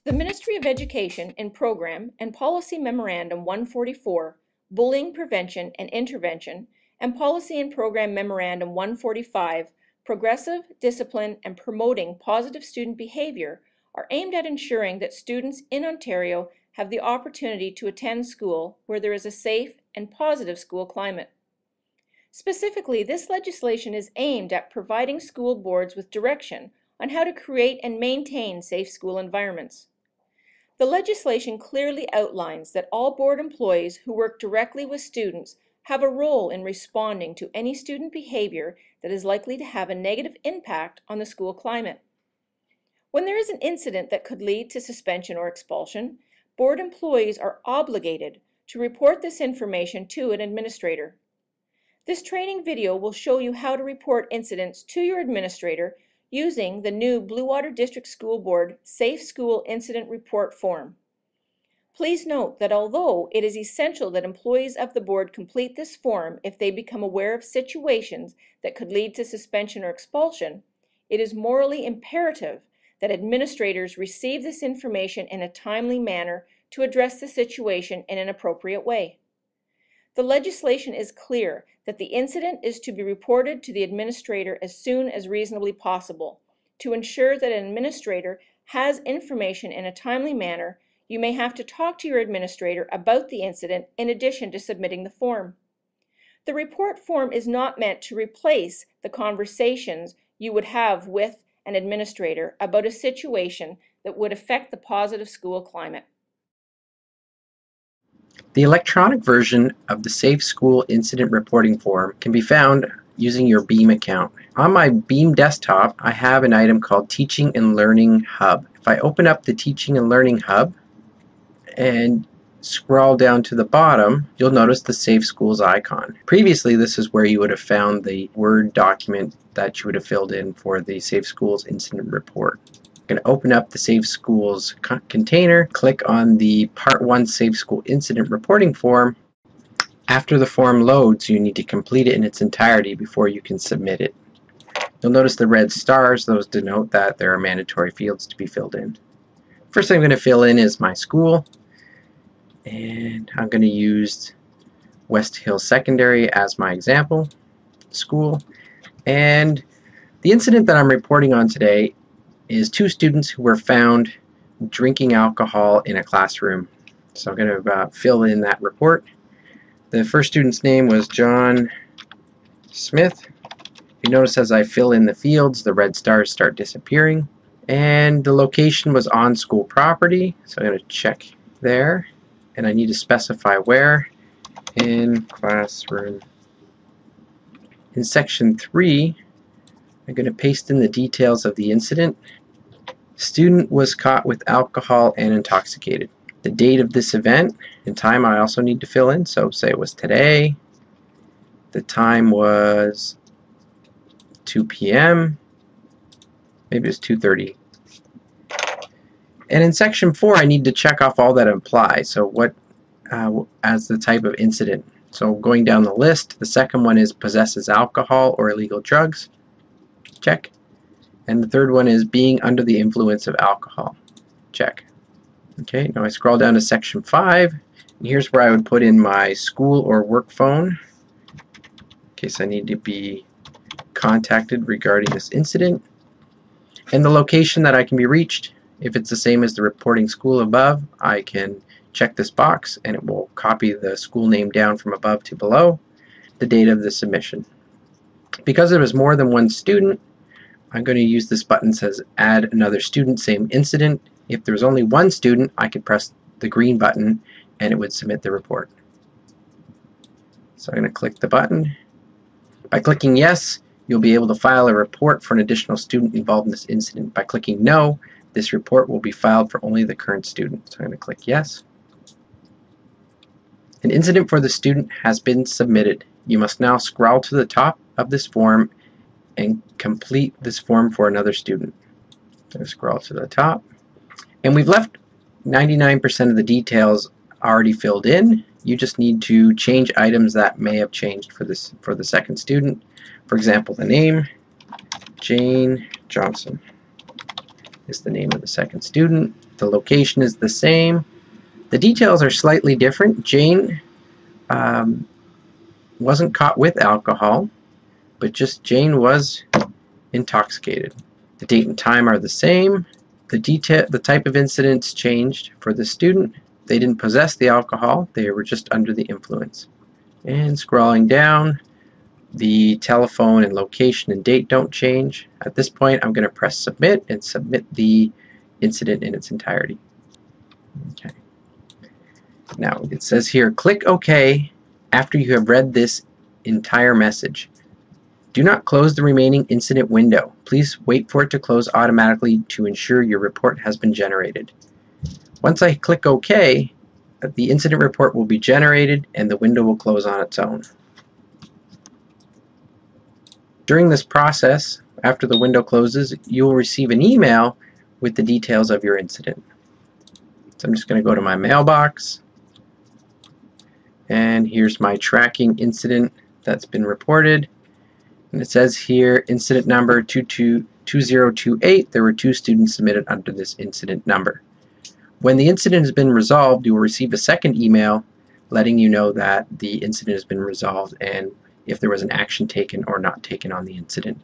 The Ministry of Education in Program and Policy Memorandum 144, Bullying Prevention and Intervention, and Policy and Program Memorandum 145, Progressive, Discipline, and Promoting Positive Student Behavior, are aimed at ensuring that students in Ontario have the opportunity to attend school where there is a safe and positive school climate. Specifically, this legislation is aimed at providing school boards with direction on how to create and maintain safe school environments. The legislation clearly outlines that all board employees who work directly with students have a role in responding to any student behavior that is likely to have a negative impact on the school climate. When there is an incident that could lead to suspension or expulsion, board employees are obligated to report this information to an administrator. This training video will show you how to report incidents to your administrator using the new Bluewater District School Board Safe School Incident Report form. Please note that although it is essential that employees of the board complete this form if they become aware of situations that could lead to suspension or expulsion, it is morally imperative that administrators receive this information in a timely manner to address the situation in an appropriate way. The legislation is clear that the incident is to be reported to the administrator as soon as reasonably possible. To ensure that an administrator has information in a timely manner, you may have to talk to your administrator about the incident in addition to submitting the form. The report form is not meant to replace the conversations you would have with an administrator about a situation that would affect the positive school climate. The electronic version of the Safe School Incident Reporting Form can be found using your Beam account. On my Beam desktop, I have an item called Teaching and Learning Hub. If I open up the Teaching and Learning Hub and scroll down to the bottom, you'll notice the Safe Schools icon. Previously, this is where you would have found the Word document that you would have filled in for the Safe Schools Incident Report. I'm going to open up the Safe Schools container, click on the Part 1 Safe School Incident Reporting form. After the form loads, you need to complete it in its entirety before you can submit it. You'll notice the red stars; those denote that there are mandatory fields to be filled in. First thing I'm going to fill in is my school, and I'm going to use West Hill Secondary as my example school. And the incident that I'm reporting on today is 2 students who were found drinking alcohol in a classroom. So I'm going to fill in that report. The first student's name was John Smith. You notice as I fill in the fields, the red stars start disappearing. And the location was on school property, so I'm going to check there. And I need to specify where. In classroom. In section 3, I'm going to paste in the details of the incident. Student was caught with alcohol and intoxicated. The date of this event and time I also need to fill in, so say it was today. The time was 2 p.m. Maybe it was 2:30. And in section 4 I need to check off all that applies. So what as the type of incident. So going down the list, the second one is possesses alcohol or illegal drugs. Check. And the third one is being under the influence of alcohol. Check. Okay, now I scroll down to section 5, and here's where I would put in my school or work phone in case I need to be contacted regarding this incident. And the location that I can be reached, if it's the same as the reporting school above, I can check this box and it will copy the school name down from above to below, the date of the submission. Because there was more than one student, I'm going to use this button that says add another student, same incident. If there's only one student, I could press the green button and it would submit the report. So I'm going to click the button. By clicking yes, you'll be able to file a report for an additional student involved in this incident. By clicking no, this report will be filed for only the current student. So I'm going to click yes. An incident for the student has been submitted. You must now scroll to the top of this form and complete this form for another student. So scroll to the top. And we've left 99% of the details already filled in. You just need to change items that may have changed for the second student. For example, the name, Jane Johnson. is the name of the second student. The location is the same. The details are slightly different. Jane wasn't caught with alcohol, but just Jane was intoxicated. The date and time are the same. The type of incidents changed for the student. They didn't possess the alcohol, they were just under the influence. And scrolling down, the telephone and location and date don't change. At this point, I'm going to press submit and submit the incident in its entirety. Okay. Now it says here, click OK after you have read this entire message. Do not close the remaining incident window. Please wait for it to close automatically to ensure your report has been generated. Once I click OK, the incident report will be generated and the window will close on its own. During this process, after the window closes, you will receive an email with the details of your incident. So I'm just going to go to my mailbox, and here's my tracking incident that's been reported. And it says here, incident number 2028, there were 2 students submitted under this incident number. When the incident has been resolved, you will receive a second email letting you know that the incident has been resolved and if there was an action taken or not taken on the incident.